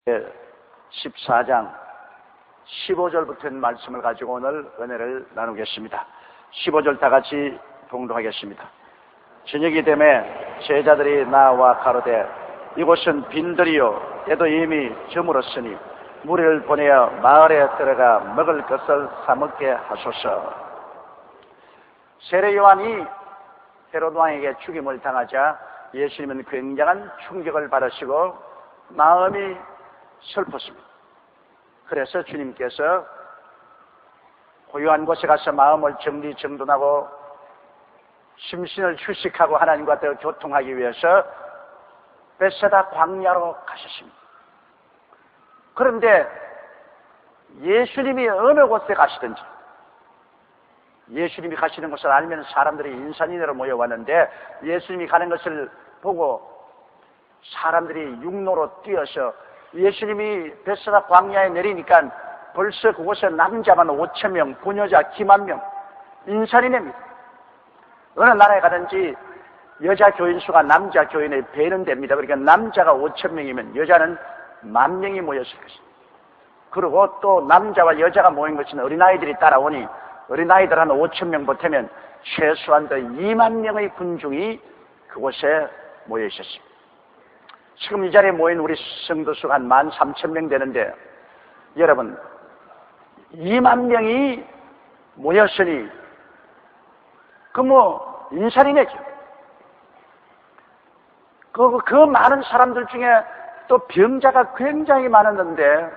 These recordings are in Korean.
14장 15절부터 말씀을 가지고 오늘 은혜를 나누겠습니다. 15절 다 같이 봉독하겠습니다. 저녁이 되매 제자들이 나와 가로되 이곳은 빈들이요 때도 이미 저물었으니 무리를 보내어 마을에 들어가 먹을 것을 사먹게 하소서. 세례 요한이 헤롯 왕에게 죽임을 당하자 예수님은 굉장한 충격을 받으시고 마음이 슬펐습니다. 그래서 주님께서 고요한 곳에 가서 마음을 정리정돈하고 심신을 휴식하고 하나님과 더 교통하기 위해서 벳세다 광야로 가셨습니다. 그런데 예수님이 어느 곳에 가시든지 예수님이 가시는 것을 알면 사람들이 인산인해로 모여왔는데 예수님이 가는 것을 보고 사람들이 육로로 뛰어서 예수님이 벳세다 광야에 내리니까 벌써 그곳에 남자만 5천 명, 부녀자 기만 명, 인산인해입니다. 어느 나라에 가든지 여자 교인 수가 남자 교인의 배는 됩니다. 그러니까 남자가 5천 명이면 여자는 10,000명이 모였을 것입니다. 그리고 또 남자와 여자가 모인 것은 어린아이들이 따라오니 어린아이들 한 5천 명 보태면 최소한 더 2만 명의 군중이 그곳에 모여 있었습니다. 지금 이 자리에 모인 우리 성도 수가 한 13,000명 되는데 여러분 2만 명이 모였으니 그 인산이네죠. 그 많은 사람들 중에 또 병자가 굉장히 많았는데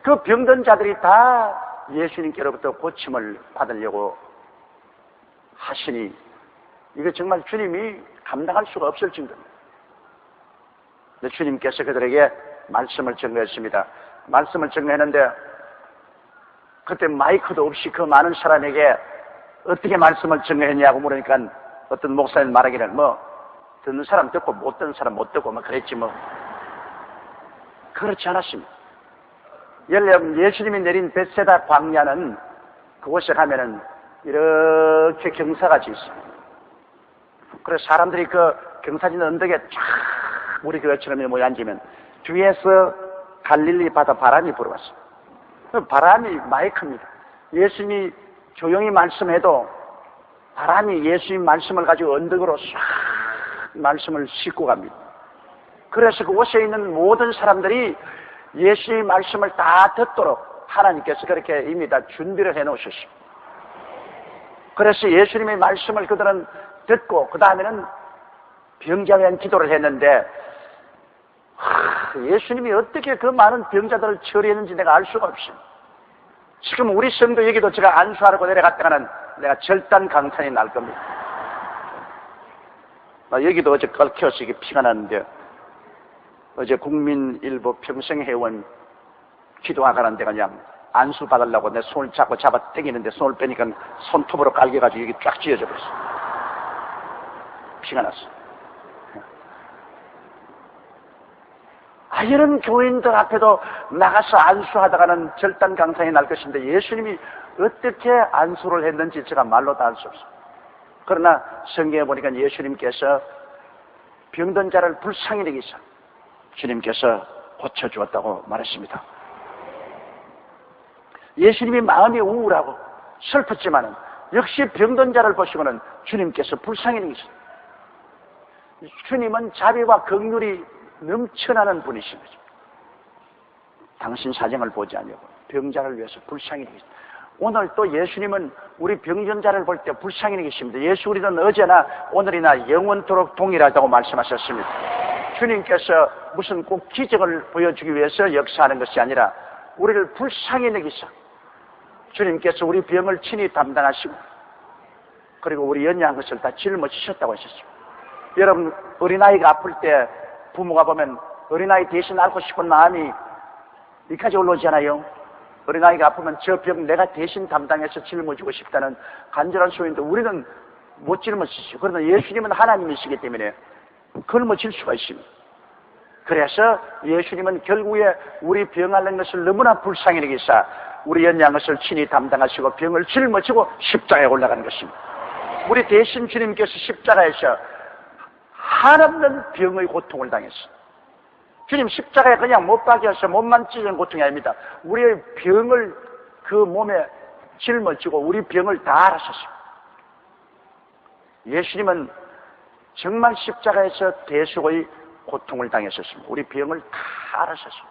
그 병든 자들이 다 예수님께로부터 고침을 받으려고 하시니 이거 정말 주님이 감당할 수가 없을 정도입니다. 근데 주님께서 그들에게 말씀을 전가했습니다. 말씀을 전가했는데 그때 마이크도 없이 그 많은 사람에게 어떻게 말씀을 전가했냐고 물으니까 어떤 목사님 말하기를 듣는 사람 듣고 못 듣는 사람 못 듣고 그랬지 그렇지 않았습니다. 여러분 예수님이 내린 벳세다 광야는 그곳에 가면은 이렇게 경사같이 있습니다. 그래서 사람들이 그 경사진 언덕에 쫙 우리 교회처럼 모여 앉으면 뒤에서 갈릴리 바다 바람이 불어왔어요. 그 바람이 마이크입니다. 예수님이 조용히 말씀해도 바람이 예수님 말씀을 가지고 언덕으로 싹 말씀을 싣고 갑니다. 그래서 그곳에 있는 모든 사람들이 예수의 말씀을 다 듣도록 하나님께서 그렇게 이미 다 준비를 해놓으셨습니다. 그래서 예수님의 말씀을 그들은 듣고 그 다음에는 병자에 대한 기도를 했는데 예수님이 어떻게 그 많은 병자들을 처리했는지 내가 알 수가 없습니다. 지금 우리 성도 여기도 제가 안수하러 내려갔다가는 내가 절단 강탄이 날 겁니다. 여기도 어제 끓여서 이게 피가 났는데 어제 국민일보 평생회원 기도가 가는 데가 그냥 안수 받으려고 내 손을 잡고 잡아 당기는데 손을 빼니까 손톱으로 깔겨가지고 여기 쫙 찢어져 버렸어. 피가 났어. 이런 교인들 앞에도 나가서 안수하다가는 절단 강산이 날 것인데 예수님이 어떻게 안수를 했는지 제가 말로 다 알 수 없어요. 그러나 성경에 보니까 예수님께서 병든 자를 불쌍히 여기사 주님께서 고쳐주었다고 말했습니다. 예수님이 마음이 우울하고 슬펐지만은 역시 병든 자를 보시고는 주님께서 불쌍히 여기사 주님은 자비와 긍휼이 넘쳐나는 분이신 거죠. 당신 사정을 보지 않냐고 병자를 위해서 불쌍히 여기사 오늘 또 예수님은 우리 병든 자를 볼 때 불쌍히 여기십니다. 예수 우리는 어제나 오늘이나 영원토록 동일하다고 말씀하셨습니다. 주님께서 무슨 꼭 기적을 보여주기 위해서 역사하는 것이 아니라 우리를 불쌍히 여기사 주님께서 우리 병을 친히 담당하시고 그리고 우리 연약한 것을 다 짊어지셨다고 하셨습니다. 여러분 어린아이가 아플 때 부모가 보면 어린아이 대신 앓고 싶은 마음이 여기까지 올라오잖아요. 어린아이가 아프면 저 병 내가 대신 담당해서 짊어지고 싶다는 간절한 소원인데 우리는 못 짊어지죠. 그러나 예수님은 하나님이시기 때문에 짊어질 수가 있습니다. 그래서 예수님은 결국에 우리 병 앓는 것을 너무나 불쌍히 여기사 우리 연약한 것을 친히 담당하시고 병을 짊어지고 십자가에 올라가는 것입니다. 우리 대신 주님께서 십자가에서 한없는 병의 고통을 당했어. 주님 십자가에 그냥 못 박여서 몸만 찢은 고통이 아닙니다. 우리의 병을 그 몸에 짊어지고 우리 병을 다 알아셨습니다. 예수님은 정말 십자가에서 대속의 고통을 당했었습니다. 우리 병을 다 알아셨습니다.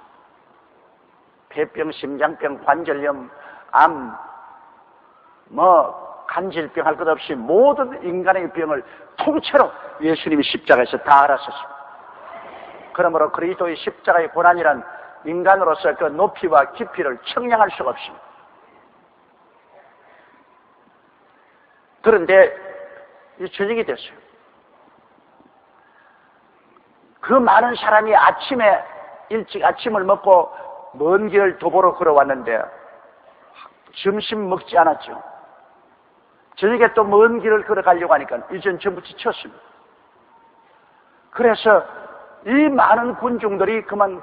폐병, 심장병, 관절염, 암, 간질병 할 것 없이 모든 인간의 병을 통째로 예수님이 십자가에서 다 알아셨습니다. 그러므로 그리스도의 십자가의 고난이란 인간으로서 그 높이와 깊이를 청량할 수가 없습니다. 그런데 이 저녁이 됐어요. 그 많은 사람이 아침에 일찍 아침을 먹고 먼 길을 도보로 걸어왔는데 점심 먹지 않았죠. 저녁에 또 먼 길을 걸어가려고 하니까 이젠 전부 지쳤습니다. 그래서 이 많은 군중들이 그만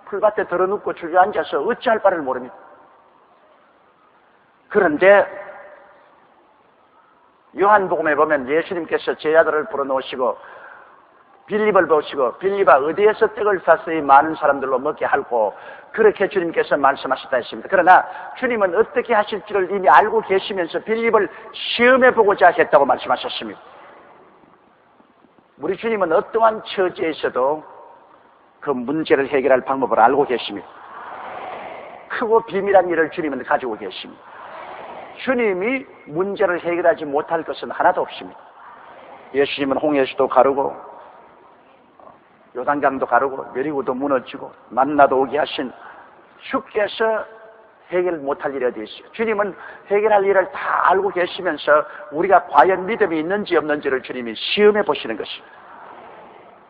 풀밭에 들어눕고 주저앉아서 어찌할 바를 모릅니다. 그런데 요한복음에 보면 예수님께서 제자들을 불어놓으시고 빌립을 보시고 빌립아 어디에서 떡을 싸서 이 많은 사람들로 먹게 하고 그렇게 주님께서 말씀하셨다 했습니다. 그러나 주님은 어떻게 하실지를 이미 알고 계시면서 빌립을 시험해 보고자 했다고 말씀하셨습니다. 우리 주님은 어떠한 처지에 있어도 그 문제를 해결할 방법을 알고 계십니다. 크고 비밀한 일을 주님은 가지고 계십니다. 주님이 문제를 해결하지 못할 것은 하나도 없습니다. 예수님은 홍해수도 가르고 요단강도 가르고 여리고도 무너지고 만나도 오게 하신 주께서 해결 못할 일이 어디 있어요? 주님은 해결할 일을 다 알고 계시면서 우리가 과연 믿음이 있는지 없는지를 주님이 시험해 보시는 것입니다.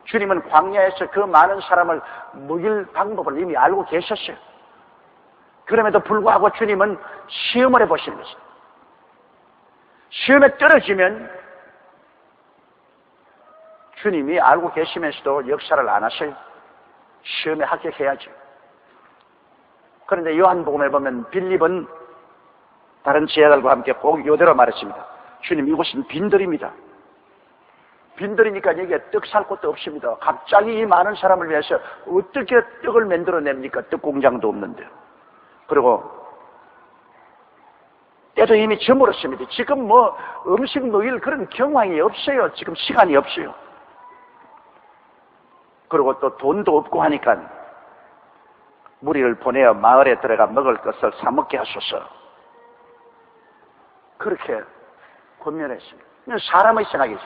주님은 광야에서 그 많은 사람을 먹일 방법을 이미 알고 계셨어요. 그럼에도 불구하고 주님은 시험을 해보시는 것입니다. 시험에 떨어지면 주님이 알고 계시면서도 역사를 안 하셔요. 시험에 합격해야죠. 그런데 요한복음에 보면 빌립은 다른 제자들과 함께 꼭 이대로 말했습니다. 주님, 이곳은 빈들입니다. 빈들이니까 여기에 떡 살 곳도 없습니다. 갑자기 이 많은 사람을 위해서 어떻게 떡을 만들어냅니까? 떡 공장도 없는데. 그리고 때도 이미 저물었습니다. 지금 음식 먹일 그런 경황이 없어요. 지금 시간이 없어요. 그리고 또 돈도 없고 하니까 무리를 보내어 마을에 들어가 먹을 것을 사 먹게 하소서. 그렇게 권면했습니다. 사람의 생각이죠.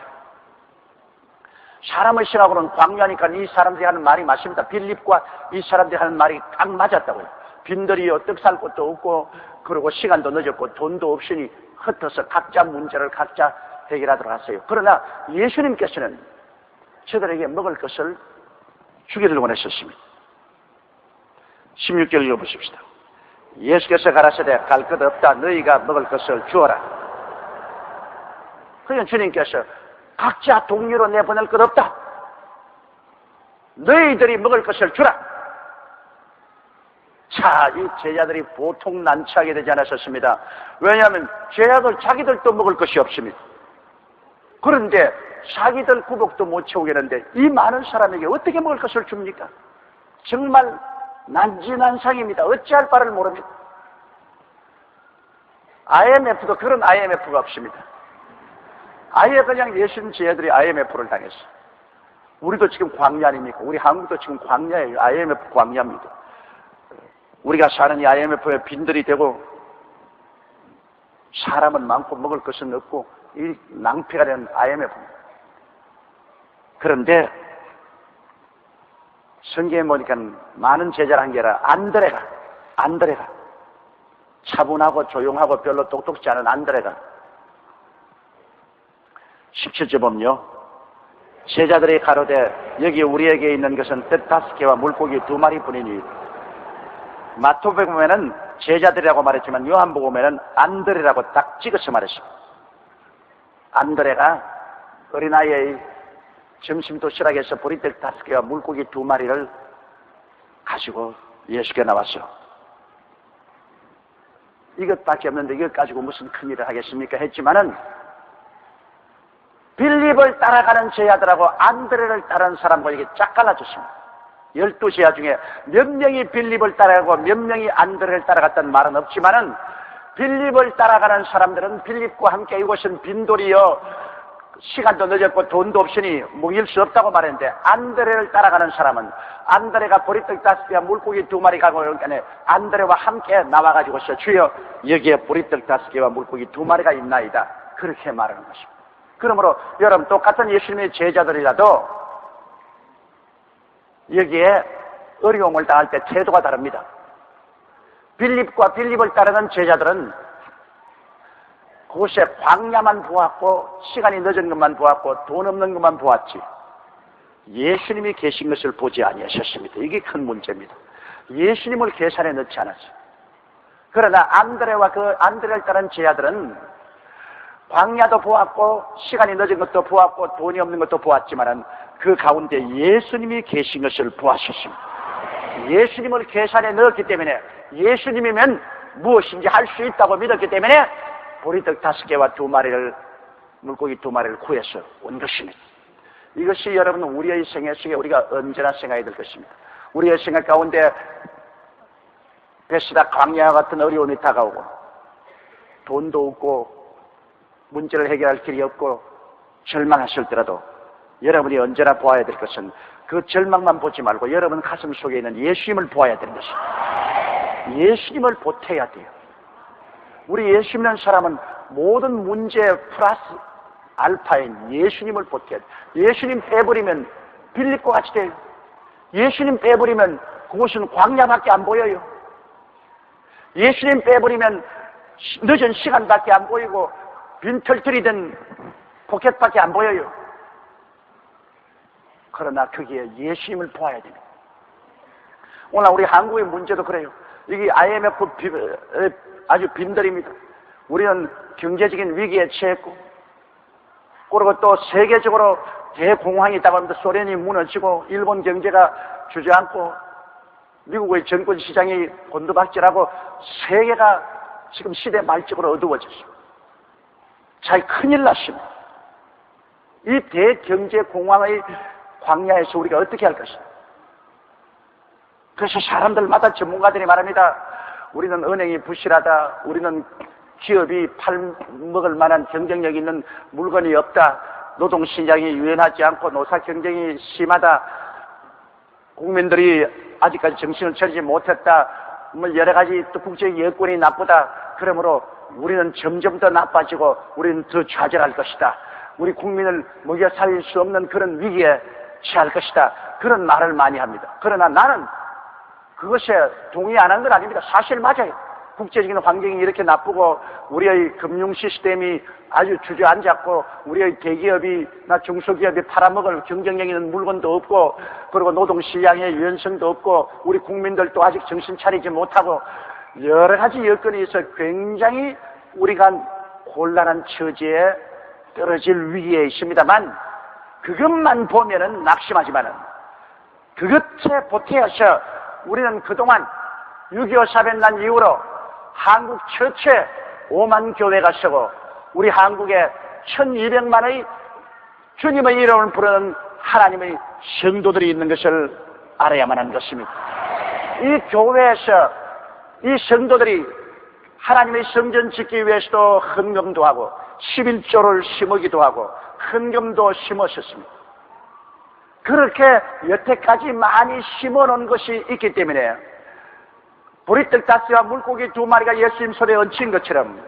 사람의 생각으로는 광야니까 이 사람들이 하는 말이 맞습니다. 빌립과 이 사람들이 하는 말이 딱 맞았다고요. 빈들이요, 떡 살 곳도 없고, 그리고 시간도 늦었고, 돈도 없으니 흩어서 각자 문제를 각자 해결하도록 하세요. 그러나 예수님께서는 저들에게 먹을 것을 주기를 원하셨습니다. 16절 읽어보십시다. 예수께서 가라사대 갈 것 없다. 너희가 먹을 것을 주어라. 그러니까 주님께서 각자 동료로 내보낼 것 없다. 너희들이 먹을 것을 주라. 자, 이 제자들이 보통 난처하게 되지 않았었습니다. 왜냐하면 제자들 자기들도 먹을 것이 없습니다. 그런데 자기들 구복도 못 채우겠는데 이 많은 사람에게 어떻게 먹을 것을 줍니까? 정말 난지난상입니다. 어찌할 바를 모릅니다. IMF도 그런 IMF가 없습니다. 아예 그냥 예수님 제자들이 IMF를 당했어요. 우리도 지금 광야 아닙니까? 우리 한국도 지금 광야예요. IMF 광야입니다. 우리가 사는 이 IMF에 빈들이 되고 사람은 많고 먹을 것은 없고 이 낭패가 되는 IMF입니다. 그런데 성경에 보니까 많은 제자란 게 아니라 안드레가 차분하고 조용하고 별로 똑똑지 않은 안드레가 17절 보면요. 제자들이 가로되 여기 우리에게 있는 것은 떡 5개와 물고기 2마리뿐이니. 마태복음에 보면은 제자들이라고 말했지만 요한복음에는 안드레라고 딱 찍어서 말했습니다. 안드레가 어린아이의 점심 도시락에서 보리떡 5개와 물고기 2마리를 가지고 예수께 나왔어. 이것밖에 없는데 이것 가지고 무슨 큰일을 하겠습니까? 했지만은 빌립을 따라가는 제자들하고 안드레를 따르는 사람과 이게 쫙 갈라졌습니다. 12 제자 중에 몇 명이 빌립을 따라가고 몇 명이 안드레를 따라갔다는 말은 없지만은 빌립을 따라가는 사람들은 빌립과 함께 이곳은 빈돌이여 시간도 늦었고 돈도 없으니 묵일 수 없다고 말했는데, 안드레를 따라가는 사람은 안드레가 보리떡 5개와 물고기 2마리 가고 그러니까 안드레와 함께 나와가지고서 주여 여기에 보리떡 5개와 물고기 2마리가 있나이다, 그렇게 말하는 것입니다. 그러므로 여러분, 똑같은 예수님의 제자들이라도 여기에 어려움을 당할 때 태도가 다릅니다. 빌립과 빌립을 따르는 제자들은 그곳에 광야만 보았고 시간이 늦은 것만 보았고 돈 없는 것만 보았지 예수님이 계신 것을 보지 아니하셨습니다. 이게 큰 문제입니다. 예수님을 계산에 넣지 않았어요. 그러나 안드레와 그 안드레를 따른 제자들은 광야도 보았고 시간이 늦은 것도 보았고 돈이 없는 것도 보았지만 그 가운데 예수님이 계신 것을 보았었습니다. 예수님을 계산에 넣었기 때문에 예수님이면 무엇인지 할 수 있다고 믿었기 때문에 보리떡 5개와 2마리를 물고기 2마리를 구해서 온 것입니다. 이것이 여러분 우리의 생애 속에 우리가 언제나 생각해야 될 것입니다. 우리의 생각 가운데 베시다 광야와 같은 어려움이 다가오고 돈도 없고 문제를 해결할 길이 없고 절망했을 때라도 여러분이 언제나 보아야 될 것은 그 절망만 보지 말고 여러분 가슴 속에 있는 예수님을 보아야 되는 것입니다. 예수님을 보태야 돼요. 우리 예수 믿는 사람은 모든 문제 플러스 알파인 예수님을 보태야 돼요. 예수님 빼버리면 빌립과 같이 돼요. 예수님 빼버리면 그곳은 광야밖에 안 보여요. 예수님 빼버리면 늦은 시간밖에 안 보이고 빈털털이 된 포켓밖에 안 보여요. 그러나 거기에 예수님을 보아야 됩니다. 오늘 우리 한국의 문제도 그래요. 이게 IMF 아주 빈들입니다. 우리는 경제적인 위기에 처했고, 그리고 또 세계적으로 대공황이 있다고 합니다. 소련이 무너지고, 일본 경제가 주저앉고, 미국의 정권 시장이 곤두박질하고, 세계가 지금 시대 말적으로 어두워졌습니다. 잘 큰일 났습니다. 이 대경제 공황의 광야에서 우리가 어떻게 할 것인가? 그래서 사람들마다 전문가들이 말합니다. 우리는 은행이 부실하다. 우리는 기업이 팔먹을 만한 경쟁력 있는 물건이 없다. 노동시장이 유연하지 않고 노사 경쟁이 심하다. 국민들이 아직까지 정신을 차리지 못했다. 뭐 여러 가지 또 국제적 여건이 나쁘다. 그러므로 우리는 점점 더 나빠지고 우리는 더 좌절할 것이다. 우리 국민을 먹여 살릴 수 없는 그런 위기에 처할 것이다. 그런 말을 많이 합니다. 그러나 나는 그것에 동의 안 한 건 아닙니다. 사실 맞아요. 국제적인 환경이 이렇게 나쁘고 우리의 금융 시스템이 아주 주저앉았고 우리의 대기업이나 중소기업이 팔아먹을 경쟁력 있는 물건도 없고 그리고 노동시장의 유연성도 없고 우리 국민들도 아직 정신 차리지 못하고 여러 가지 여건이 있어 굉장히 우리가 곤란한 처지에 떨어질 위기에 있습니다만 그것만 보면은 낙심하지만은 그것에 보태어서 우리는 그동안 6.25 사변 난 이후로 한국 최초의 5만 교회가 서고 우리 한국에 1200만의 주님의 이름을 부르는 하나님의 성도들이 있는 것을 알아야만 하는 것입니다. 이 교회에서 이 성도들이 하나님의 성전 짓기 위해서도 헌금도 하고 11조를 심으기도 하고 헌금도 심었었습니다. 그렇게 여태까지 많이 심어놓은 것이 있기 때문에 보리떡 5개와 물고기 2마리가 예수님 손에 얹힌 것처럼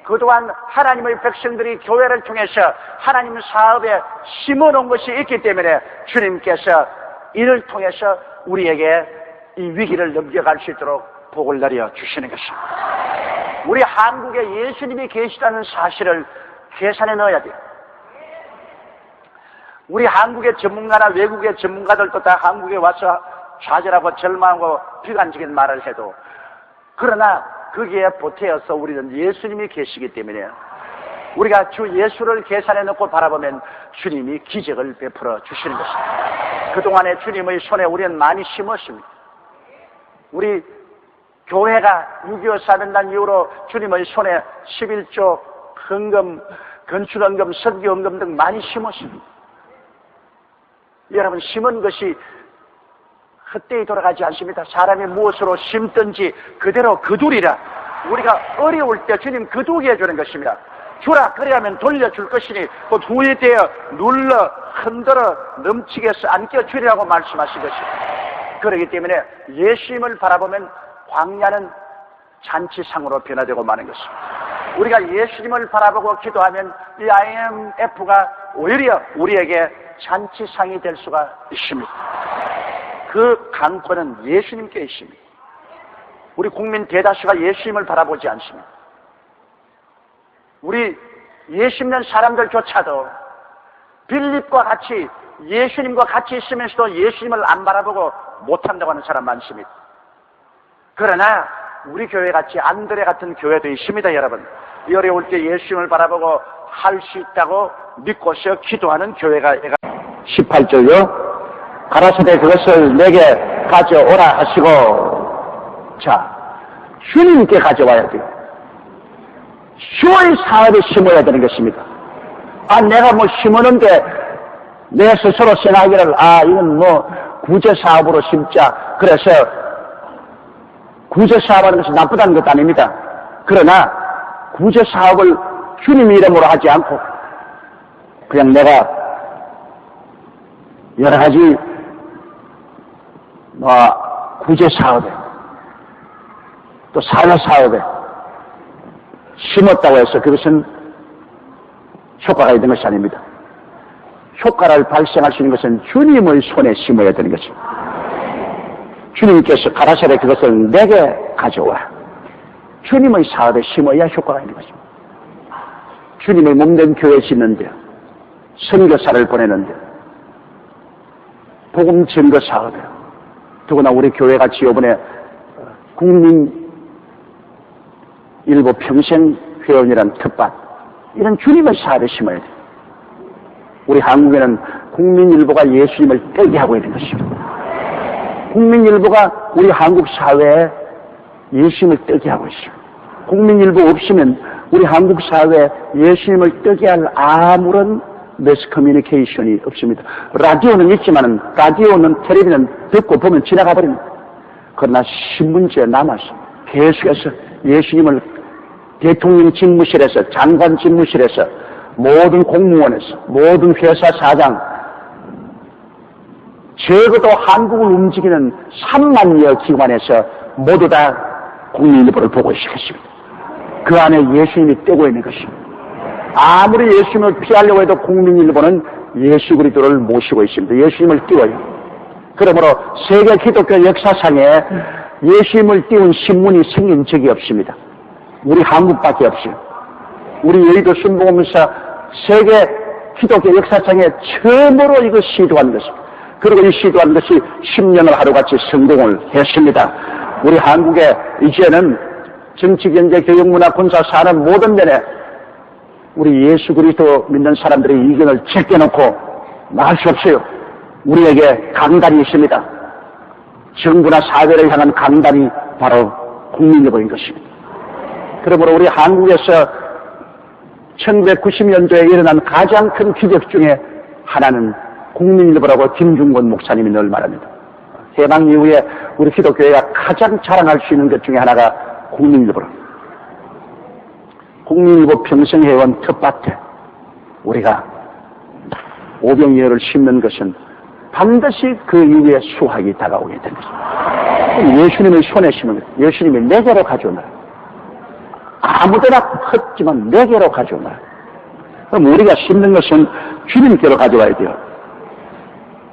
그동안 하나님의 백성들이 교회를 통해서 하나님 사업에 심어놓은 것이 있기 때문에 주님께서 이를 통해서 우리에게 이 위기를 넘겨갈 수 있도록 복을 내려 주시는 것입니다. 우리 한국에 예수님이 계시다는 사실을 계산에 넣어야 돼요. 우리 한국의 전문가나 외국의 전문가들도 다 한국에 와서 좌절하고 절망하고 비관적인 말을 해도 그러나 거기에 보태어서 우리는 예수님이 계시기 때문에 우리가 주 예수를 계산해 놓고 바라보면 주님이 기적을 베풀어 주시는 것입니다. 그동안에 주님의 손에 우리는 많이 심었습니다. 우리 교회가 6.25 사변 난 이후로 주님의 손에 11조 헌금, 건축헌금, 선교헌금 등 많이 심었습니다. 여러분 심은 것이 헛되이 돌아가지 않습니다. 사람이 무엇으로 심든지 그대로 거두리라. 우리가 어려울 때 주님 거두게 해주는 것입니다. 주라 그리하면 돌려줄 것이니 곧 후에 되어 눌러 흔들어 넘치게 해서 안겨주리라고 말씀하신 것입니다. 그렇기 때문에 예수님을 바라보면 광야는 잔치상으로 변화되고 마는 것입니다. 우리가 예수님을 바라보고 기도하면 이 IMF가 오히려 우리에게 잔치상이 될 수가 있습니다. 그 강권은 예수님께 있습니다. 우리 국민 대다수가 예수님을 바라보지 않습니다. 우리 예수 믿는 사람들조차도 빌립과 같이 예수님과 같이 있으면서도 예수님을 안 바라보고 못한다고 하는 사람 많습니다. 그러나 우리 교회 같이 안드레 같은 교회도 있습니다. 여러분, 이 어려울 때 예수님을 바라보고 할 수 있다고 믿고서 기도하는 교회가 18절요. 가라사대 그것을 내게 가져오라 하시고, 자, 주님께 가져와야 돼요. 주의 사업에 심어야 되는 것입니다. 아, 내가 뭐 심었는데 내 스스로 생각하기를 이건 뭐 구제사업으로 심자, 그래서 구제사업하는 것이 나쁘다는 것도 아닙니다. 그러나 구제사업을 주님 이름으로 하지 않고 그냥 내가 여러 가지 구제사업에 또 사회사업에 심었다고 해서 그것은 효과가 있는 것이 아닙니다. 효과를 발생할 수 있는 것은 주님의 손에 심어야 되는 것입니다. 주님께서 가라사대 그것을 내게 가져와. 주님의 사업에 심어야 효과가 있는 것입니다. 주님의 몸된 교회 짓는데, 선교사를 보내는데, 복음 증거 사업에, 더구나 우리 교회가 이번에 국민 일보 평생 회원이란 특밭, 이런 주님의 사업에 심어야 돼요. 우리 한국에는 국민일보가 예수님을 떼게 하고 있는 것입니다. 국민일보가 우리 한국 사회에 예수님을 떼게 하고 있어요. 국민일보 없으면 우리 한국 사회에 예수님을 떼게 할 아무런 매스 커뮤니케이션이 없습니다. 라디오는 있지만은, 라디오는 텔레비전 듣고 보면 지나가 버립니다. 그러나 신문지에 남아서 계속해서 예수님을 대통령 집무실에서, 장관 집무실에서, 모든 공무원에서, 모든 회사 사장, 적어도 한국을 움직이는 3만여 기관에서 모두 다 국민일보를 보고 있습니다. 그 안에 예수님이 떼고 있는 것입니다. 아무리 예수님을 피하려고 해도 국민일보는 예수 그리스도를 모시고 있습니다. 예수님을 띄워요. 그러므로 세계 기독교 역사상에 예수님을 띄운 신문이 생긴 적이 없습니다. 우리 한국밖에 없어요. 우리 여의도 순복음사 세계 기독교 역사상에 처음으로 이거 시도한 것입니다. 그리고 이 시도한 것이 10년을 하루같이 성공을 했습니다. 우리 한국에 이제는 정치, 경제, 교육, 문화, 군사, 산업 모든 면에 우리 예수 그리스도 믿는 사람들의 의견을 제껴놓고 나갈 수 없어요. 우리에게 강단이 있습니다. 정부나 사회를 향한 강단이 바로 국민일보인 것입니다. 그러므로 우리 한국에서 1990년도에 일어난 가장 큰 기적 중에 하나는 국민일보라고 김중권 목사님이 늘 말합니다. 해방 이후에 우리 기독교회가 가장 자랑할 수 있는 것 중에 하나가 국민일보라. 국민일보 평생회원 텃밭에 우리가 오병이어를 심는 것은 반드시 그 이후에 수확이 다가오게 됩니다. 예수님의 손에 심은 것, 예수님이 내게로 가져오라. 아무데나 컸지만 내게로 가져오라. 그럼 우리가 심는 것은 주님께로 가져와야 돼요.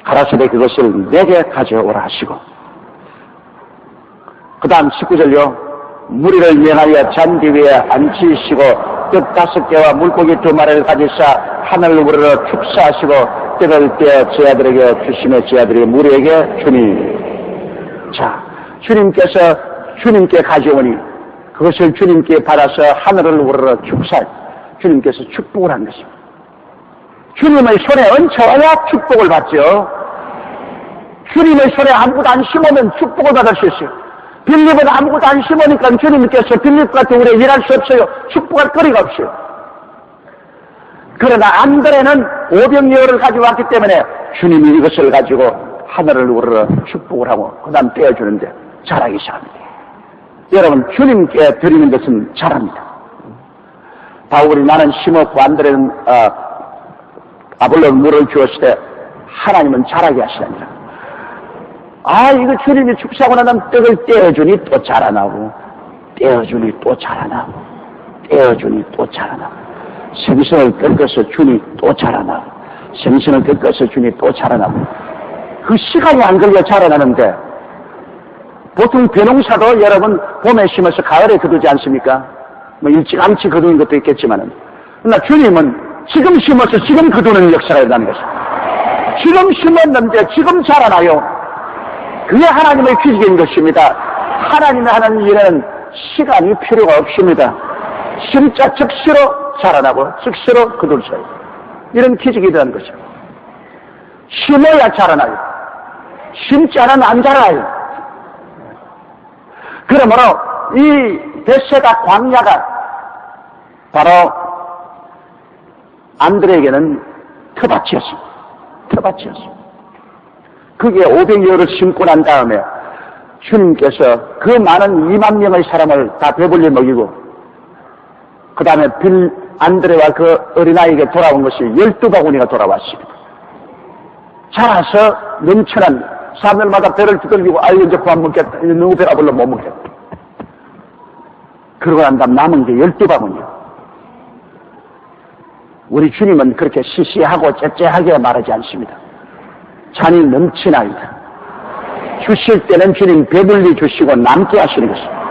가라사대 그것을 내게 가져오라 하시고, 그 다음 19절요. 무리를 명하여 잔디 위에 앉히시고 떡 5개와 물고기 2마리를 가지사 하늘을 우러러 축사하시고 떡을 떼어 제 아들에게 주시며 제 아들이 무리에게 주니. 자, 주님께서 주님께 가져오니 그것을 주님께 받아서 하늘을 우러러 축사, 주님께서 축복을 한 것입니다. 주님의 손에 얹혀야 축복을 받죠. 주님의 손에 아무것도 안 심으면 축복을 받을 수 있어요. 빌립은 아무것도 안 심으니까 주님께서 빌립 같은 우리에 일할 수 없어요. 축복할 거리가 없어요. 그러나 안드레는 오병이어를 가져왔기 때문에 주님이 이것을 가지고 하늘을 우러러 축복을 하고 그 다음 떼어주는데 자라기 시작합니다. 여러분, 주님께 드리는 것은 자랍니다. 바울이 나는 심었고 안드레는 아볼로는 물을 주었을 때 하나님은 자라게 하시느니라. 이거 주님이 축사하고 나면 떡을 떼어주니 또 자라나고, 떼어주니 또 자라나고, 떼어주니 또 자라나고, 생선을 꺾어서 주니 또 자라나고, 생선을 꺾어서 주니 또 자라나고. 그 시간이 안 걸려 자라나는데, 보통 벼농사도 여러분 봄에 심어서 가을에 거두지 않습니까? 뭐 일찌감치 거두는 것도 있겠지만은, 그러나 주님은 지금 심어서 지금 거두는 역사가 일어나는 것입니다. 지금 심었는데 지금 자라나요. 그게 하나님의 기적인 것입니다. 하나님이 하는 일에는 시간이 필요가 없습니다. 심자 즉시로 자라나고 즉시로 거둘 수 있어요. 이런 기적이 일어나는 것입니다. 심어야 자라나요. 심지 않으면 안 자라요. 그러므로 이 베세다 광야가 바로 안드레에게는 터밭이었습니다. 터밭이었습니다. 그게 500여를 심고 난 다음에 주님께서 그 많은 2만 명의 사람을 다 배불리 먹이고 그 다음에 안드레와 그 어린아이에게 돌아온 것이 12바구니가 돌아왔습니다. 자라서 넘쳐난 사람들마다 배를 두들기고 이제 그만 먹겠다. 너무 배가 불러 못 먹겠다. 그러고 난 다음 남은 게 12바구니요. 우리 주님은 그렇게 시시하고 째째하게 말하지 않습니다. 잔이 넘치나이다. 주실 때는 주님 배불리 주시고 남게 하시는 것입니다.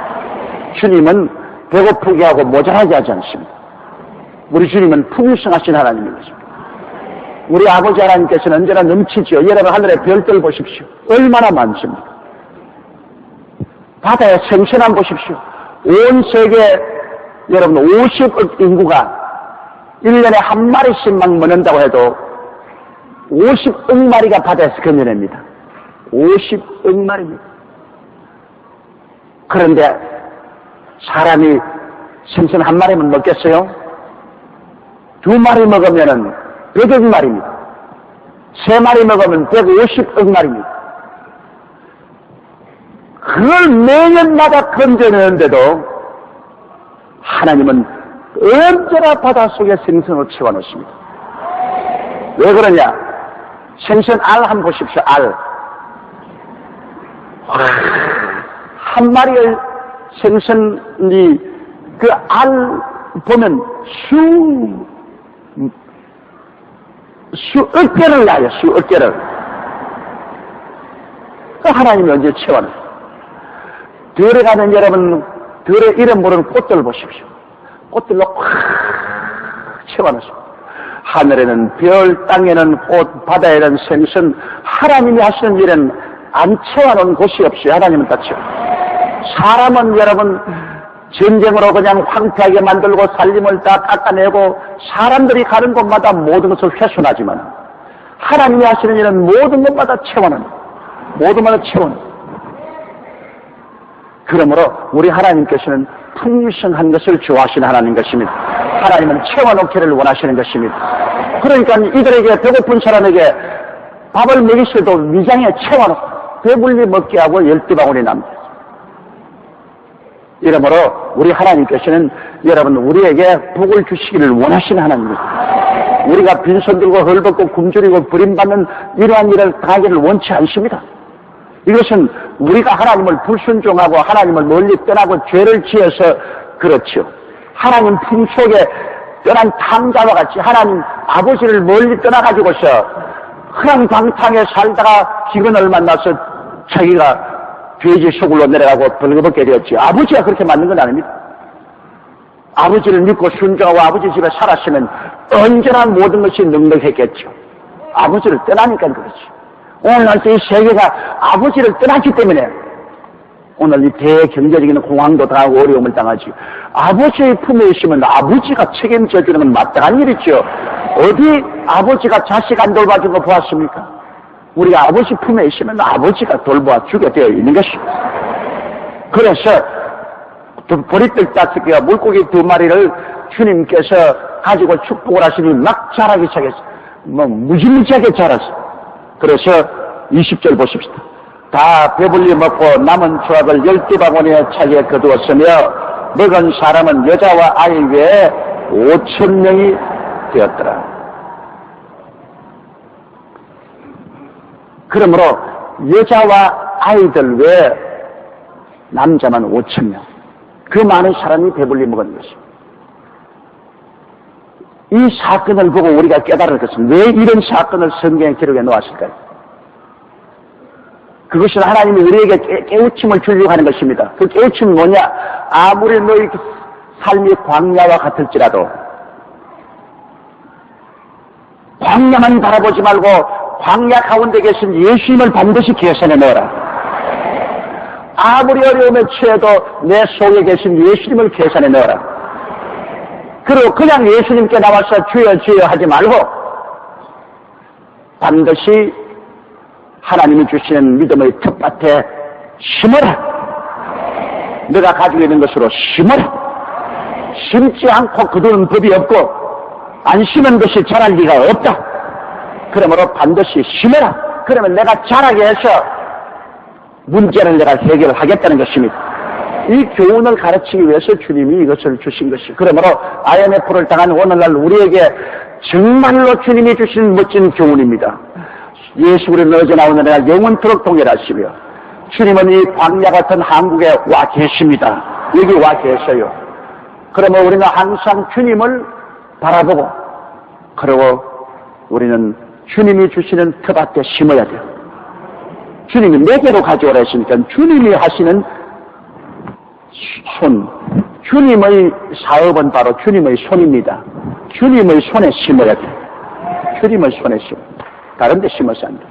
주님은 배고프게 하고 모자라게 하지 않습니다. 우리 주님은 풍성하신 하나님인 것입니다. 우리 아버지 하나님께서는 언제나 넘치죠. 여러분 하늘의 별들 보십시오. 얼마나 많습니까? 바다의 생선 한 보십시오. 온 세계 여러분 50억 인구가 1년에 한 마리씩 막 먹는다고 해도 50억 마리가 바다에서 건져냅니다. 50억 마리입니다. 그런데 사람이 생선 한 마리만 먹겠어요? 2마리 먹으면은 100억 마리입니다. 3마리 먹으면 150억 마리입니다. 그걸 매년마다 건져내는데도 하나님은 언제나 바닷속에 생선을 채워놓습니다. 왜 그러냐? 생선 알 한번 보십시오. 알. 한 마리의 생선이 그 알 보면 수억 개를 낳아요. 수억 개를. 그 하나님이 언제 채워놔요. 들에 가는 여러분, 들의 이름 모르는 꽃들 보십시오. 꽃들로 꽉 채워놨습니다. 하늘에는 별, 땅에는 꽃, 바다에는 생선, 하나님이 하시는 일은 안 채워놓은 곳이 없어요. 하나님은 다 채워. 사람은 여러분, 전쟁으로 그냥 황폐하게 만들고 살림을 다 깎아내고 사람들이 가는 곳마다 모든 것을 훼손하지만 하나님이 하시는 일은 모든 것마다 채워놓은, 모든 것마다 채워놓은. 그러므로 우리 하나님께서는 풍성한 것을 좋아하시는 하나님 것입니다. 하나님은 채워놓기를 원하시는 것입니다. 그러니까 이들에게 배고픈 사람에게 밥을 먹이셔도 위장에 채워놓고 배불리 먹게 하고 12바구니 남겼습니다. 이러므로 우리 하나님께서는 여러분 우리에게 복을 주시기를 원하시는 하나님입니다. 우리가 빈손 들고 헐벗고 굶주리고 버림받는 이러한 일을 당하기를 원치 않습니다. 이것은 우리가 하나님을 불순종하고 하나님을 멀리 떠나고 죄를 지어서 그렇죠. 하나님 품속에 떠난 탕자와 같이 하나님 아버지를 멀리 떠나가지고서 흥황방탕에 살다가 기근을 만나서 자기가 돼지 소굴로 내려가고 벌거벗게 되었지. 아버지가 그렇게 만든 건 아닙니다. 아버지를 믿고 순종하고 아버지 집에 살았으면 언제나 모든 것이 넉넉했겠죠. 아버지를 떠나니까 그렇지. 오늘날 이 세계가 아버지를 떠났기 때문에 오늘 이 대경제적인 공황도 당하고 어려움을 당하지. 아버지의 품에 있으면 아버지가 책임져 주는 건 마땅한 일이죠. 어디 아버지가 자식 안 돌봐준 거 보았습니까? 우리가 아버지 품에 있으면 아버지가 돌봐 주게 되어 있는 것입니다. 그래서 보리떡 5개와 물고기 2마리를 주님께서 가지고 축복을 하시니 막 자라기 시작했어요. 무지무지하게 자랐어요. 그래서 20절 보십시다. 다 배불리 먹고 남은 조각을 12바구니에 차게 거두었으며 먹은 사람은 여자와 아이 외에 5,000명이 되었더라. 그러므로 여자와 아이들 외에 남자만 5,000명. 그 많은 사람이 배불리 먹은 것입니다. 이 사건을 보고 우리가 깨달을 것은 왜 이런 사건을 성경의 기록에 놓았을까요? 그것은 하나님이 우리에게 깨우침을 주려고 하는 것입니다. 그 깨우침이 뭐냐? 아무리 너희 삶이 광야와 같을지라도 광야만 바라보지 말고 광야 가운데 계신 예수님을 반드시 계산해 넣어라. 아무리 어려움에 처해도 내 속에 계신 예수님을 계산해 넣어라. 그리고 그냥 예수님께 나와서 주여 주여 하지 말고 반드시 하나님이 주시는 믿음의 텃밭에 심어라. 내가 가지고 있는 것으로 심어라. 심지 않고 거두는 법이 없고 안 심은 것이 자랄 리가 없다. 그러므로 반드시 심어라. 그러면 내가 자라게 해서 문제를 내가 해결하겠다는 것입니다. 이 교훈을 가르치기 위해서 주님이 이것을 주신 것이. 그러므로 IMF를 당한 오늘날 우리에게 정말로 주님이 주신 멋진 교훈입니다. 예수 그리스도 어제 나오는 내가 영원토록 동일하시며 주님은 이 광야 같은 한국에 와 계십니다. 여기 와 계셔요. 그러면 우리는 항상 주님을 바라보고 그리고 우리는 주님이 주시는 텃밭에 심어야 돼요. 주님이 내게로 가져오라 했으니까 주님이 하시는 손, 주님의 사업은 바로 주님의 손입니다. 주님의 손에 심어야 돼요. 주님의 손에 심어. 다른 데 심어서 안 돼요.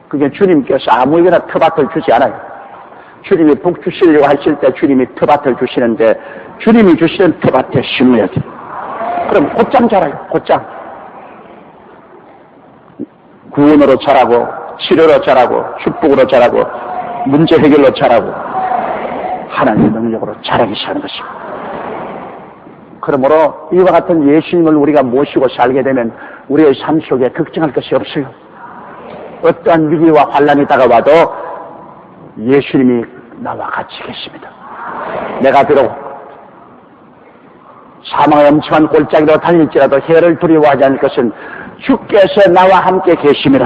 그게 주님께서 아무에게나 텃밭을 주지 않아요. 주님이 복 주시려고 하실 때 주님이 텃밭을 주시는데 주님이 주시는 텃밭에 심어야 돼요. 그럼 곧장 자라요. 곧장. 구원으로 자라고 치료로 자라고 축복으로 자라고 문제 해결로 자라고 하나님의 능력으로 자라기 시작하는 것입니다. 그러므로 이와 같은 예수님을 우리가 모시고 살게 되면 우리의 삶 속에 걱정할 것이 없어요. 어떠한 위기와 환란이 다가와도 예수님이 나와 같이 계십니다. 내가 비록 사망의 엄청난 골짜기로 달릴지라도 해를 두려워하지 않을 것은 주께서 나와 함께 계심이라.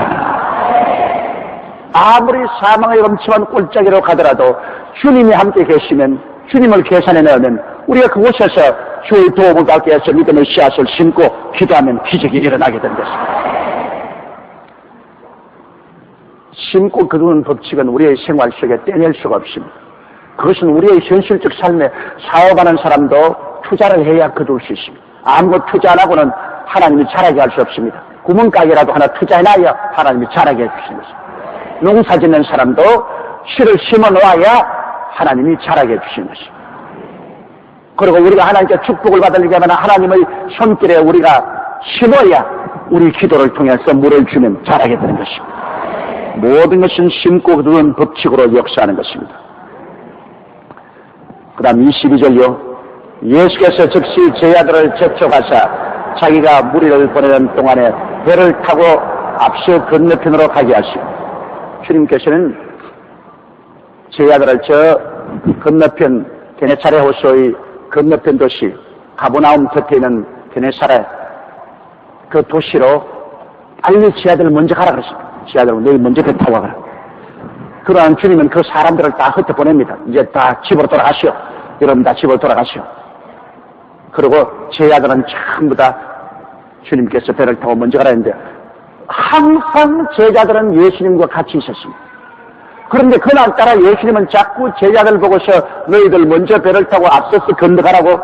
아무리 사망의 엄청난 골짜기로 가더라도 주님이 함께 계시면 주님을 계산해 넣으면 우리가 그곳에서 주의 도움을 받기 위해서 믿음의 씨앗을 심고 기도하면 기적이 일어나게 되는 것입니다. 심고 거두는 법칙은 우리의 생활 속에 떼낼 수가 없습니다. 그것은 우리의 현실적 삶에 사업하는 사람도 투자를 해야 거둘 수 있습니다. 아무것도 투자 안 하고는 하나님이 자라게 할 수 없습니다. 구멍가게라도 하나 투자해놔야 하나님이 자라게 해주시는 것입니다. 농사 짓는 사람도 씨를 심어 놓아야 하나님이 자라게 해주시는 것입니다. 그리고 우리가 하나님께 축복을 받으려면 하나님의 손길에 우리가 심어야 우리 기도를 통해서 물을 주면 자라게 되는 것입니다. 모든 것은 심고 거두는 법칙으로 역사하는 것입니다. 그 다음 22절요. 예수께서 즉시 제 아들을 접촉하사 자기가 무리를 보내는 동안에 배를 타고 앞서 건너편으로 가게 하시고 주님께서는 제 아들을 저 건너편 게네사렛 호수의 건너편 도시 가버나움 곁에 있는 게네사렛 그 도시로 빨리 제 아들을 먼저 가라 그랬습니다. 제 아들은 너희 먼저 배 타고 가라. 그러한 주님은 그 사람들을 다 흩어보냅니다. 이제 다 집으로 돌아가시오. 여러분 다 집으로 돌아가시오. 그리고 제 아들은 전부 다 주님께서 배를 타고 먼저 가라 했는데 항상 제자들은 예수님과 같이 있었습니다. 그런데 그날따라 예수님은 자꾸 제자들 보고서 너희들 먼저 배를 타고 앞서서 건너가라고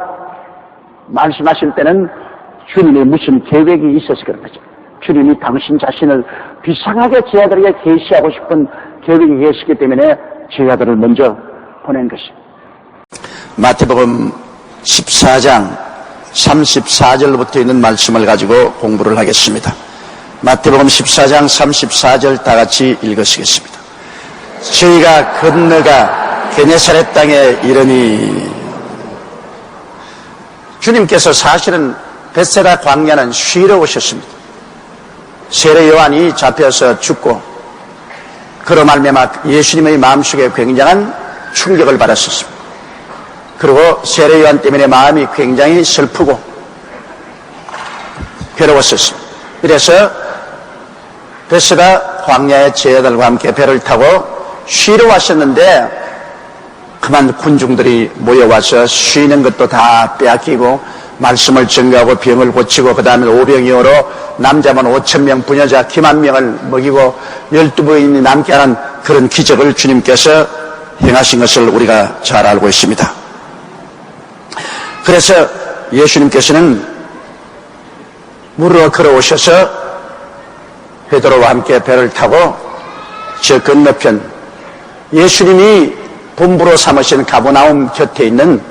말씀하실 때는 주님의 무슨 계획이 있어서 그런 거죠. 주님이 당신 자신을 비상하게 제자들에게 계시하고 싶은 계획이 계시기 때문에 제자들을 먼저 보낸 것입니다. 마태복음 14장 34절부터 있는 말씀을 가지고 공부를 하겠습니다. 마태복음 14장 34절 다 같이 읽으시겠습니다. 저희가 건너가 게네사렛 땅에 이르니 주님께서 사실은 벳세다 광야는 쉬러 오셨습니다. 세례 요한이 잡혀서 죽고 그로 말미암아 예수님의 마음속에 굉장한 충격을 받았었습니다. 그리고 세례 요한 때문에 마음이 굉장히 슬프고 괴로웠었습니다. 그래서 베스가 광야의 제자들과 함께 배를 타고 쉬러 왔었는데 그만 군중들이 모여와서 쉬는 것도 다 빼앗기고 말씀을 증거하고 병을 고치고 그 다음에 오병이어로 남자만 5,000명 부녀자 기만 명을 먹이고 12부인이 남게 하는 그런 기적을 주님께서 행하신 것을 우리가 잘 알고 있습니다. 그래서 예수님께서는 물으로 걸어오셔서 베드로와 함께 배를 타고 저 건너편 예수님이 본부로 삼으신 가버나움 곁에 있는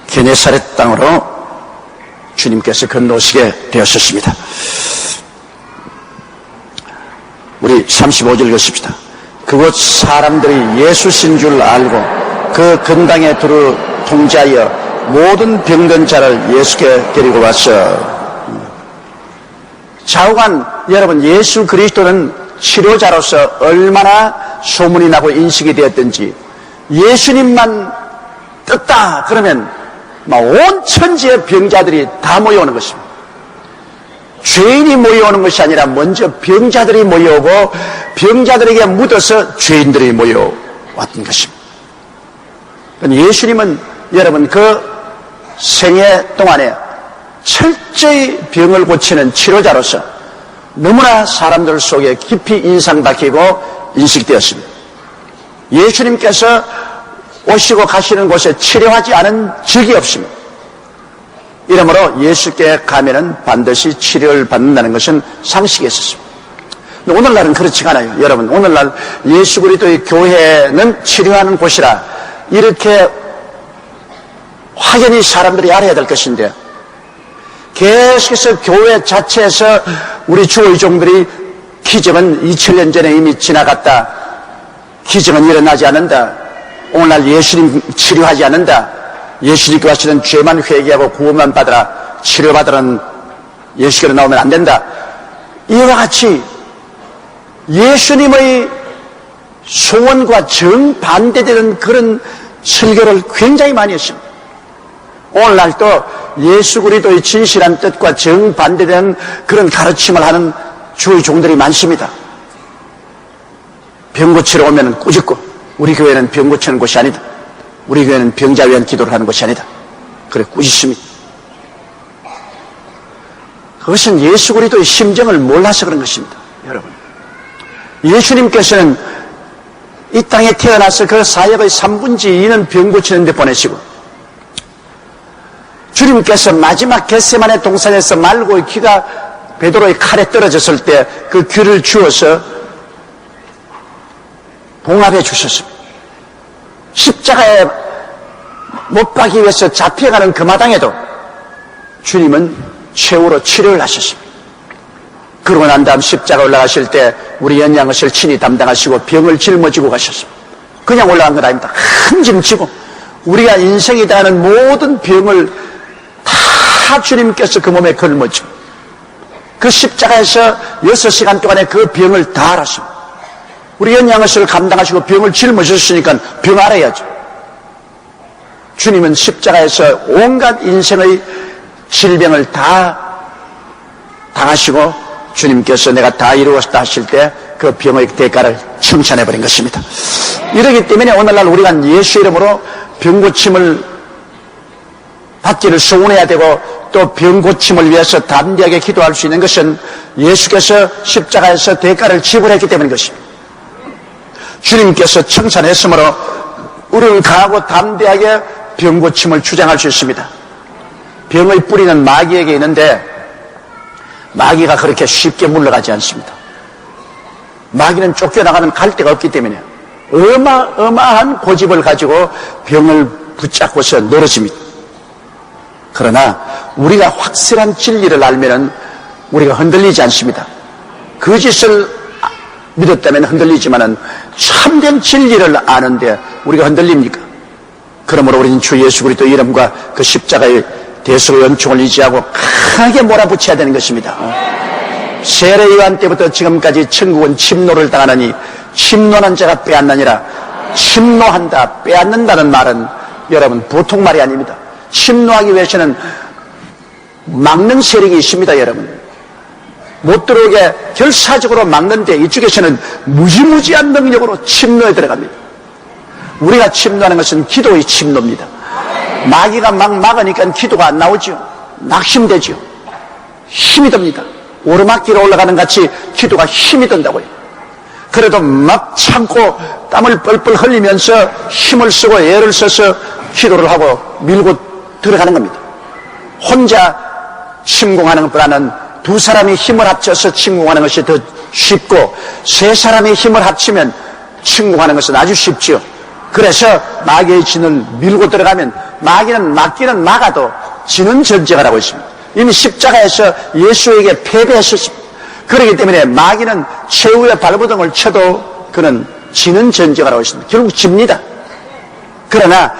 게네사렛 땅으로 주님께서 건너오시게 되었었습니다. 우리 35절 읽으십시다. 그곳 사람들이 예수신 줄 알고 그 건당에 두루 통제하여 모든 병든 자를 예수께 데리고 왔어. 좌우간 여러분, 예수 그리스도는 치료자로서 얼마나 소문이 나고 인식이 되었든지 예수님만 떴다 그러면 온 천지의 병자들이 다 모여오는 것입니다. 죄인이 모여오는 것이 아니라 먼저 병자들이 모여오고 병자들에게 묻어서 죄인들이 모여왔던 것입니다. 예수님은 여러분 그 생애 동안에 철저히 병을 고치는 치료자로서 너무나 사람들 속에 깊이 인상박히고 인식되었습니다. 예수님께서 오시고 가시는 곳에 치료하지 않은 적이 없습니다. 이러므로 예수께 가면은 반드시 치료를 받는다는 것은 상식에 있었습니다. 오늘날은 그렇지가 않아요. 여러분, 오늘날 예수 그리스도의 교회는 치료하는 곳이라 이렇게 확연히 사람들이 알아야 될 것인데 계속해서 교회 자체에서 우리 주 의종들이 기적은 2000년 전에 이미 지나갔다. 기적은 일어나지 않는다. 오늘날 예수님 치료하지 않는다. 예수님께 하시는 죄만 회개하고 구원만 받으라. 치료받으라는 예수께로 나오면 안 된다. 이와 같이 예수님의 소원과 정반대되는 그런 설교를 굉장히 많이 했습니다. 오늘날 또 예수 그리스도의 진실한 뜻과 정반대되는 그런 가르침을 하는 주의 종들이 많습니다. 병 고치러 오면 꾸짖고 우리 교회는 병 고치는 곳이 아니다. 우리 교회는 병자 위한 기도를 하는 것이 아니다. 그래 꾸짖습니다. 그것은 예수 그리스도의 심정을 몰라서 그런 것입니다. 여러분, 예수님께서는 이 땅에 태어나서 그 사역의 3분의 2는 병 고치는 데 보내시고 주님께서 마지막 겟세마네 동산에서 말고의 귀가 베드로의 칼에 떨어졌을 때 그 귀를 주어서 봉합해 주셨습니다. 십자가에 못 박기 위해서 잡혀가는 그 마당에도 주님은 최후로 치료를 하셨습니다. 그러고 난 다음 십자가 올라가실 때 우리 연양것을 친히 담당하시고 병을 짊어지고 가셨습니다. 그냥 올라간 건 아닙니다. 큰 짐 지고 우리가 인생이 다하는 모든 병을 다 주님께서 그 몸에 걸머지고 그 십자가에서 6시간 동안에 그 병을 다 알았습니다. 우리 연양것을 감당하시고 병을 짊어지셨으니까 병 알아야죠. 주님은 십자가에서 온갖 인생의 질병을 다 당하시고 주님께서 내가 다 이루었다 하실 때 그 병의 대가를 청산해버린 것입니다. 이러기 때문에 오늘날 우리가 예수 이름으로 병 고침을 받기를 소원해야 되고 또 병 고침을 위해서 담대하게 기도할 수 있는 것은 예수께서 십자가에서 대가를 지불했기 때문인 것입니다. 주님께서 청산했으므로 우리는 강하고 담대하게 병 고침을 주장할 수 있습니다. 병의 뿌리는 마귀에게 있는데 마귀가 그렇게 쉽게 물러가지 않습니다. 마귀는 쫓겨나가면 갈 데가 없기 때문에 어마어마한 고집을 가지고 병을 붙잡고서 늘어집니다. 그러나 우리가 확실한 진리를 알면은 우리가 흔들리지 않습니다. 거짓을 믿었다면 흔들리지만은 참된 진리를 아는데 우리가 흔들립니까? 그러므로 우리는 주 예수 그리스도 이름과 그 십자가의 대속의 은총을 의지하고 강하게 몰아붙여야 되는 것입니다. 세례 요한 때부터 지금까지 천국은 침노를 당하느니 침노하는 자가 빼앗느니라. 침노한다, 빼앗는다는 말은 여러분 보통 말이 아닙니다. 침노하기 위해서는 막는 세력이 있습니다. 여러분 못 들어오게 결사적으로 막는데 이쪽에서는 무지무지한 능력으로 침노에 들어갑니다. 우리가 침노하는 것은 기도의 침노입니다. 마귀가 막 막으니까 기도가 안 나오죠. 낙심되죠. 힘이 듭니다. 오르막길에 올라가는 같이 기도가 힘이 든다고요. 그래도 막 참고 땀을 뻘뻘 흘리면서 힘을 쓰고 애를 써서 기도를 하고 밀고 들어가는 겁니다. 혼자 침공하는 것보다는 두 사람이 힘을 합쳐서 침공하는 것이 더 쉽고 세 사람이 힘을 합치면 침공하는 것은 아주 쉽지요. 그래서 마귀의 진을 밀고 들어가면 마귀는 막기는 막아도 지는 전쟁을 하고 있습니다. 이미 십자가에서 예수에게 패배했었습니다. 그렇기 때문에 마귀는 최후의 발버둥을 쳐도 그는 지는 전쟁을 하고 있습니다. 결국 집니다. 그러나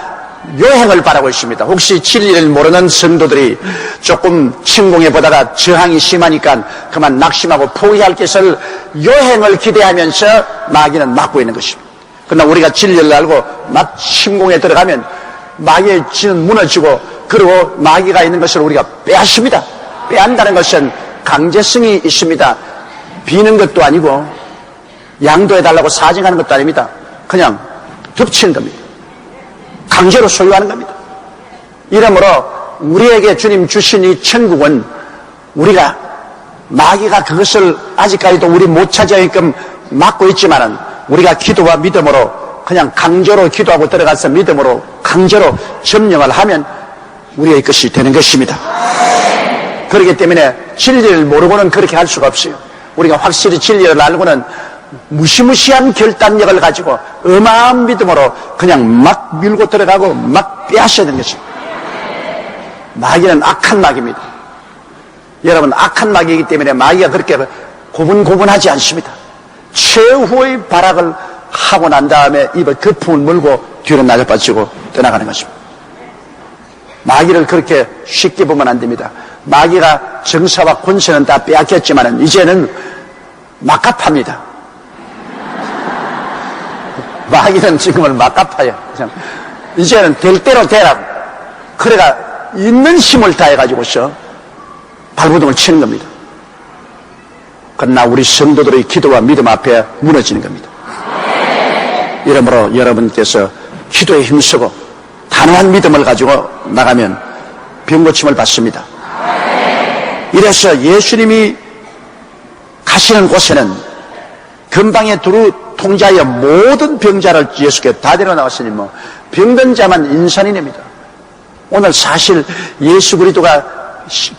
요행을 바라고 있습니다. 혹시 진리를 모르는 성도들이 조금 침공해 보다가 저항이 심하니까 그만 낙심하고 포기할 것을 요행을 기대하면서 마귀는 막고 있는 것입니다. 그러나 우리가 진리를 알고 막 침공에 들어가면 마귀의 진은 무너지고 그리고 마귀가 있는 것을 우리가 빼앗습니다. 빼앗는다는 것은 강제성이 있습니다. 비는 것도 아니고 양도해달라고 사정하는 것도 아닙니다. 그냥 덮치는 겁니다. 강제로 소유하는 겁니다. 이러므로 우리에게 주님 주신 이 천국은 우리가 마귀가 그것을 아직까지도 우리 못 찾아게끔 막고 있지만은 우리가 기도와 믿음으로 그냥 강제로 기도하고 들어가서 믿음으로 강제로 점령을 하면 우리의 것이 되는 것입니다. 그렇기 때문에 진리를 모르고는 그렇게 할 수가 없어요. 우리가 확실히 진리를 알고는 무시무시한 결단력을 가지고 어마어마한 믿음으로 그냥 막 밀고 들어가고 막 빼앗아야 되는 것입니다. 마귀는 악한 마귀입니다. 여러분 악한 마귀이기 때문에 마귀가 그렇게 고분고분하지 않습니다. 최후의 발악을 하고 난 다음에 입에 거품을 물고 뒤로 나져빠지고 떠나가는 것입니다. 마귀를 그렇게 쉽게 보면 안 됩니다. 마귀가 정사와 권세는 다 빼앗겼지만 이제는 막갚합니다. 마귀는 지금은 막갚아요. 이제는 될 대로 되라고. 그래가 있는 힘을 다해가지고서 발버둥을 치는 겁니다. 그러나 우리 성도들의 기도와 믿음 앞에 무너지는 겁니다. 이러므로 여러분께서 기도에 힘쓰고 단호한 믿음을 가지고 나가면 병고침을 받습니다. 이래서 예수님이 가시는 곳에는 근방에 두루 통제하여 모든 병자를 예수께 다 데려 나왔으니 뭐 병든 자만 인산이냅니다. 오늘 사실 예수 그리스도가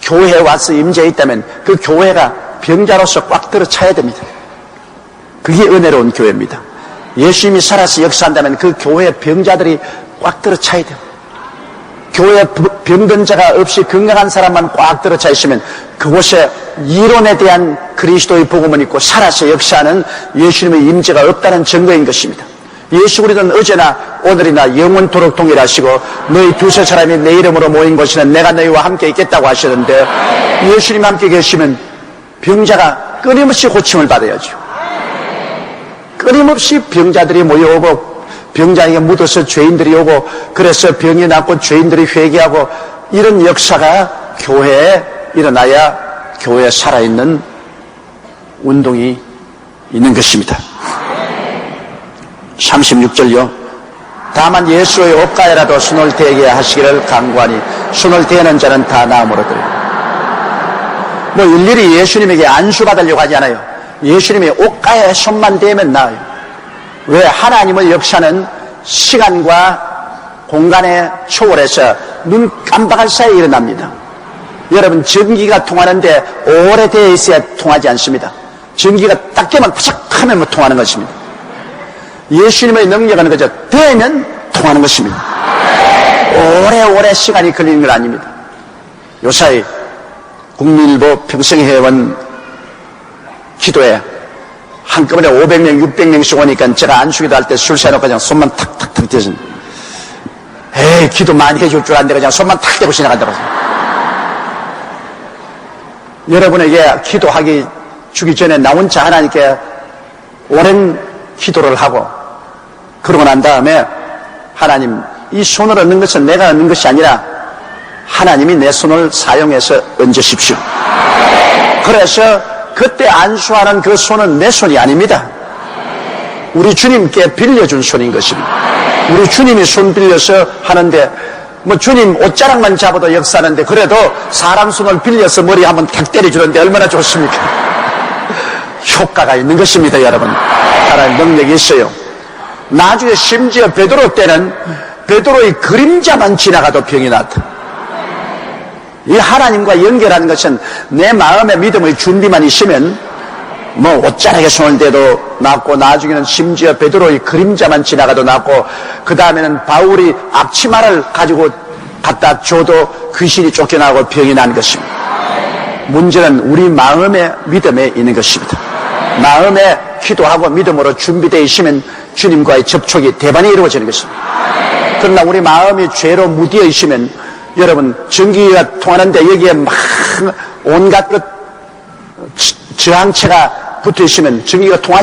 교회에 와서 임재해 있다면 그 교회가 병자로서 꽉 들어 차야 됩니다. 그게 은혜로운 교회입니다. 예수님이 살아서 역사한다면 그 교회의 병자들이 꽉 들어 차야 돼요. 교회에 병든 자가 없이 건강한 사람만 꽉 들어 차 있으면 그곳에 이론에 대한 그리스도의 복음은 있고 살아서 역사하는 예수님의 임재가 없다는 증거인 것입니다. 예수 그리스도는 어제나 오늘이나 영원토록 동일하시고 너희 두세 사람이 내 이름으로 모인 곳에는 내가 너희와 함께 있겠다고 하시는데 예수님 함께 계시면 병자가 끊임없이 고침을 받아야죠. 끊임없이 병자들이 모여오고 병자에게 묻어서 죄인들이 오고 그래서 병이 낫고 죄인들이 회개하고 이런 역사가 교회에 일어나야 교회에 살아있는 운동이 있는 것입니다. 36절요. 다만 예수의 옷가에라도 손을 대게 하시기를 간구하니 손을 대는 자는 다 나음으로 들어요. 뭐 일일이 예수님에게 안수받으려고 하지 않아요. 예수님의 옷가에 손만 대면 나아요. 왜? 하나님의 역사는 시간과 공간에 초월해서 눈 깜박할 사이에 일어납니다. 여러분 전기가 통하는데 오래되어 있어야 통하지 않습니다. 전기가 딱 되면 파삭 하면 뭐 통하는 것입니다. 예수님의 능력은 그저 되면 통하는 것입니다. 오래오래 시간이 걸리는 건 아닙니다. 요사이 국민일보 평생회원 기도에 한꺼번에 500명, 600명씩 오니까 제가 안수기도 할 때 술 세놓고 그냥 손만 탁탁탁 대서 에이 기도 많이 해줄 줄 안데 그냥 손만 탁 대고 지나간다고. 여러분에게 기도하기 주기 전에 나 혼자 하나님께 오랜 기도를 하고 그러고 난 다음에 하나님, 이 손을 얻는 것은 내가 얻는 것이 아니라 하나님이 내 손을 사용해서 얹으십시오. 그래서 그때 안수하는 그 손은 내 손이 아닙니다. 우리 주님께 빌려준 손인 것입니다. 우리 주님이 손 빌려서 하는데 뭐 주님 옷자락만 잡아도 역사하는데 그래도 사람 손을 빌려서 머리 한번 탁 때려주는데 얼마나 좋습니까? 효과가 있는 것입니다, 여러분. 하나님 능력이 있어요. 나중에 심지어 베드로 때는 베드로의 그림자만 지나가도 병이 났다. 이 하나님과 연결하는 것은 내 마음의 믿음의 준비만 있으면 뭐 옷자락에 손을 대도 낫고 나중에는 심지어 베드로의 그림자만 지나가도 낫고 그 다음에는 바울이 앞치마를 가지고 갖다 줘도 귀신이 쫓겨나고 병이 난 것입니다. 문제는 우리 마음의 믿음에 있는 것입니다. 마음에 기도하고 믿음으로 준비되어 있으면 주님과의 접촉이 대반이 이루어지는 것입니다. 그러나 우리 마음이 죄로 무디어 있으면 여러분 전기가 통하는데 여기에 막 온갖 것 저항체가 붙어 있으면 전기가 통하지